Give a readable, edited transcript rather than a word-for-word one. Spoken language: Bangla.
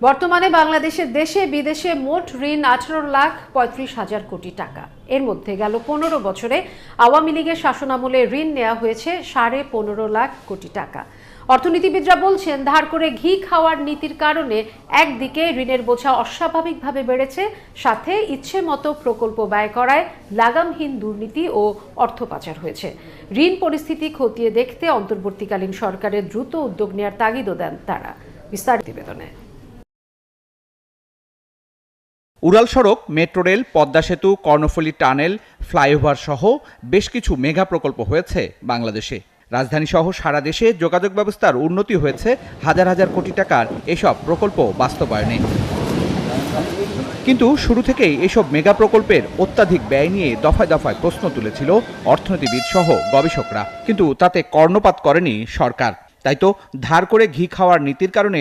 বর্তমানে বাংলাদেশের দেশে বিদেশে মোট ঋণ 18,35,000 কোটি টাকা। এর মধ্যে গেল 15 বছরে আওয়ামী লীগের শাসনামলে ঋণ নেওয়া হয়েছে 15.5 লাখ কোটি টাকা। অর্থনীতিবিদরা বলছেন, ধার করে ঘি খাওয়ার নীতির কারণে একদিকে ঋণের বোঝা অস্বাভাবিকভাবে বেড়েছে, সাথে ইচ্ছে মতো প্রকল্প ব্যয় করায় লাগামহীন দুর্নীতি ও অর্থ পাচার হয়েছে। ঋণ পরিস্থিতি খতিয়ে দেখতে অন্তর্বর্তীকালীন সরকারের দ্রুত উদ্যোগ নেওয়ার তাগিদও দেন তারা। বিস্তারিত প্রতিবেদনে। উড়াল সড়ক, মেট্রো রেল, পদ্মা সেতু, কর্ণফুলী টানেল, ফ্লাইওভার সহ বেশ কিছু মেগা প্রকল্প হয়েছে বাংলাদেশে। রাজধানী সহ সারা দেশে যোগাযোগ ব্যবস্থার উন্নতি হয়েছে হাজার হাজার কোটি টাকার এসব প্রকল্প বাস্তবায়নে। কিন্তু শুরু থেকেই এসব মেগা প্রকল্পের অত্যাধিক ব্যয় নিয়ে দফায় দফায় প্রশ্ন তুলেছিল অর্থনীতিবিদ সহ গবেষকরা। কিন্তু তাতে কর্ণপাত করেনি সরকার। তাই তো ধার করে ঘি খাওয়ার নীতির কারণে